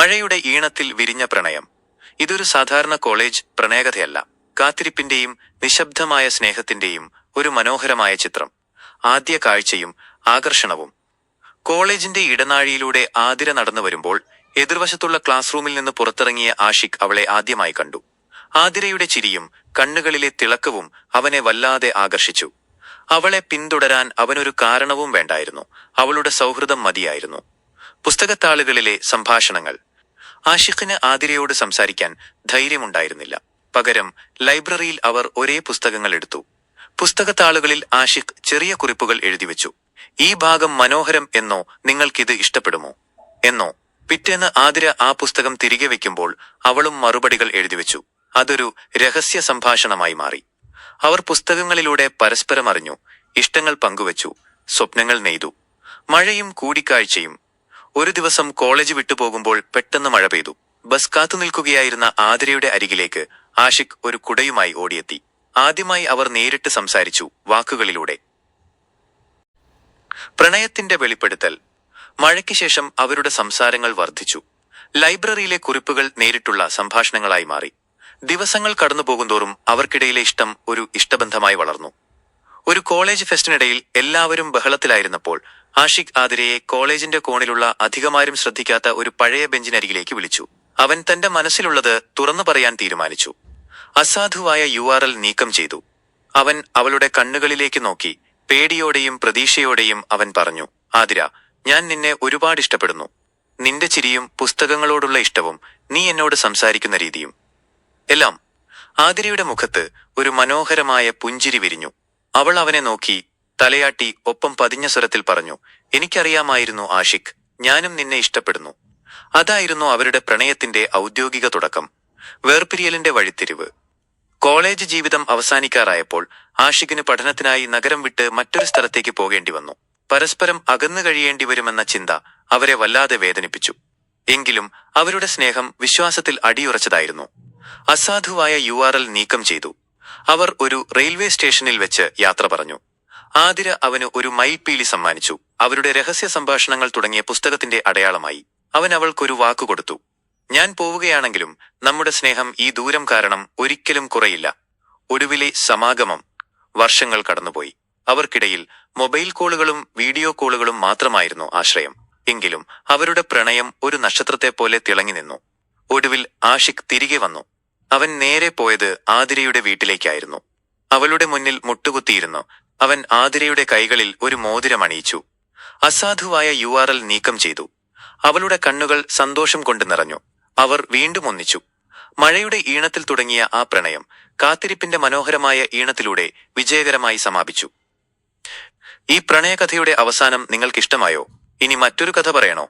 മഴയുടെ ഈണത്തിൽ വിരിഞ്ഞ പ്രണയം. ഇതൊരു സാധാരണ കോളേജ് പ്രണയകഥയല്ല. കാത്തിരിപ്പിന്റെയും നിശബ്ദമായ സ്നേഹത്തിന്റെയും ഒരു മനോഹരമായ ചിത്രം. ആദ്യ കാഴ്ചയും ആകർഷണവും. കോളേജിന്റെ ഇടനാഴിയിലൂടെ ആതിര നടന്നു വരുമ്പോൾ എതിർവശത്തുള്ള ക്ലാസ് റൂമിൽ നിന്ന് പുറത്തിറങ്ങിയ ആഷിഖ് അവളെ ആദ്യമായി കണ്ടു. ആതിരയുടെ ചിരിയും കണ്ണുകളിലെ തിളക്കവും അവനെ വല്ലാതെ ആകർഷിച്ചു. അവളെ പിന്തുടരാൻ അവനൊരു കാരണവും വേണ്ടായിരുന്നു. അവളുടെ സൗഹൃദം മതിയായിരുന്നു. പുസ്തകത്താളുകളിലെ സംഭാഷണങ്ങൾ. ആഷിഖിന് ആതിരയോട് സംസാരിക്കാൻ ധൈര്യമുണ്ടായിരുന്നില്ല. പകരം ലൈബ്രറിയിൽ അവർ ഒരേ പുസ്തകങ്ങൾ എടുത്തു. പുസ്തകത്താളുകളിൽ ആഷിഖ് ചെറിയ കുറിപ്പുകൾ എഴുതിവെച്ചു. ഈ ഭാഗം മനോഹരം എന്നോ, നിങ്ങൾക്കിത് ഇഷ്ടപ്പെടുമോ എന്നോ. പിറ്റേന്ന് ആതിര ആ പുസ്തകം തിരികെ വെക്കുമ്പോൾ അവളും മറുപടികൾ എഴുതിവെച്ചു. അതൊരു രഹസ്യ സംഭാഷണമായി മാറി. അവർ പുസ്തകങ്ങളിലൂടെ പരസ്പരം അറിഞ്ഞു, ഇഷ്ടങ്ങൾ പങ്കുവച്ചു, സ്വപ്നങ്ങൾ നെയ്തു. മഴയും കൂടിക്കാഴ്ചയും. ഒരു ദിവസം കോളേജ് വിട്ടുപോകുമ്പോൾ പെട്ടെന്ന് മഴ പെയ്തു. ബസ് കാത്തുനിൽക്കുകയായിരുന്ന ആതിരയുടെ അരികിലേക്ക് ആഷിഖ് ഒരു കുടയുമായി ഓടിയെത്തി. ആദ്യമായി അവർ നേരിട്ട് സംസാരിച്ചു, വാക്കുകളിലൂടെ. പ്രണയത്തിന്റെ വെളിപ്പെടുത്തൽ. മഴയ്ക്ക് ശേഷം അവരുടെ സംസാരങ്ങൾ വർദ്ധിച്ചു. ലൈബ്രറിയിലെ കുറിപ്പുകൾ നേരിട്ടുള്ള സംഭാഷണങ്ങളായി മാറി. ദിവസങ്ങൾ കടന്നുപോകുന്തോറും അവർക്കിടയിലെ ഇഷ്ടം ഒരു ഇഷ്ടബന്ധമായി വളർന്നു. ഒരു കോളേജ് ഫെസ്റ്റിനിടയിൽ എല്ലാവരും ബഹളത്തിലായിരുന്നപ്പോൾ ആഷിഖ് ആതിരയെ കോളേജിന്റെ കോണിലുള്ള അധികമാരും ശ്രദ്ധിക്കാത്ത ഒരു പഴയ ബെഞ്ചിനരികിലേക്ക് വിളിച്ചു. അവൻ തന്റെ മനസ്സിലുള്ളത് തുറന്നു പറയാൻ തീരുമാനിച്ചു. അസാധുവായ URL നീക്കം ചെയ്തു. അവൻ അവളുടെ കണ്ണുകളിലേക്ക് നോക്കി. പേടിയോടെയും പ്രതീക്ഷയോടെയും അവൻ പറഞ്ഞു, ആതിര, ഞാൻ നിന്നെ ഒരുപാട് ഇഷ്ടപ്പെടുന്നു. നിന്റെ ചിരിയും പുസ്തകങ്ങളോടുള്ള ഇഷ്ടവും നീ എന്നോട് സംസാരിക്കുന്ന രീതിയും എല്ലാം. ആതിരയുടെ മുഖത്ത് ഒരു മനോഹരമായ പുഞ്ചിരി വിരിഞ്ഞു. അവൾ അവനെ നോക്കി തലയാട്ടി ഒപ്പം പതിഞ്ഞ സ്വരത്തിൽ പറഞ്ഞു, എനിക്കറിയാമായിരുന്നു ആഷിഖ്, ഞാനും നിന്നെ ഇഷ്ടപ്പെടുന്നു. അതായിരുന്നു അവരുടെ പ്രണയത്തിന്റെ ഔദ്യോഗിക തുടക്കം. വേർപിരിയലിന്റെ വഴിത്തിരിവ്. കോളേജ് ജീവിതം അവസാനിക്കാറായപ്പോൾ ആഷിഖിന് പഠനത്തിനായി നഗരം വിട്ട് മറ്റൊരു സ്ഥലത്തേക്ക് പോകേണ്ടി വന്നു. പരസ്പരം അകന്നു കഴിയേണ്ടി വരുമെന്ന ചിന്ത അവരെ വല്ലാതെ വേദനിപ്പിച്ചു. എങ്കിലും അവരുടെ സ്നേഹം വിശ്വാസത്തിൽ അടിയുറച്ചതായിരുന്നു. അസാധുവായ URL നീക്കം ചെയ്തു. അവർ ഒരു റെയിൽവേ സ്റ്റേഷനിൽ വെച്ച് യാത്ര പറഞ്ഞു. ആതിര അവന് ഒരു മയിൽപ്പീലി സമ്മാനിച്ചു. അവരുടെ രഹസ്യ സംഭാഷണങ്ങൾ തുടങ്ങിയ പുസ്തകത്തിന്റെ അടയാളമായി. അവൻ അവൾക്കൊരു വാക്കുകൊടുത്തു, ഞാൻ പോവുകയാണെങ്കിലും നമ്മുടെ സ്നേഹം ഈ ദൂരം കാരണം ഒരിക്കലും കുറയില്ല. ഒടുവിലെ സമാഗമം. വർഷങ്ങൾ കടന്നുപോയി. അവർക്കിടയിൽ മൊബൈൽ കോളുകളും വീഡിയോ കോളുകളും മാത്രമായിരുന്നു ആശ്രയം. എങ്കിലും അവരുടെ പ്രണയം ഒരു നക്ഷത്രത്തെ പോലെ തിളങ്ങി നിന്നു. ഒടുവിൽ ആഷിഖ് തിരികെ വന്നു. അവൻ നേരെ പോയത് ആതിരയുടെ വീട്ടിലേക്കായിരുന്നു. അവളുടെ മുന്നിൽ മുട്ടുകുത്തിയിരുന്നു. അവൻ ആതിരയുടെ കൈകളിൽ ഒരു മോതിരം അണിയിച്ചു. അസാധുവായ URL നീക്കം ചെയ്തു. അവളുടെ കണ്ണുകൾ സന്തോഷം കൊണ്ട് നിറഞ്ഞു. അവർ വീണ്ടും ഒന്നിച്ചു. മഴയുടെ ഈണത്തിൽ തുടങ്ങിയ ആ പ്രണയം കാത്തിരിപ്പിന്റെ മനോഹരമായ ഈണത്തിലൂടെ വിജയകരമായി സമാപിച്ചു. ഈ പ്രണയകഥയുടെ അവസാനം നിങ്ങൾക്കിഷ്ടമായോ? ഇനി മറ്റൊരു കഥ പറയണോ?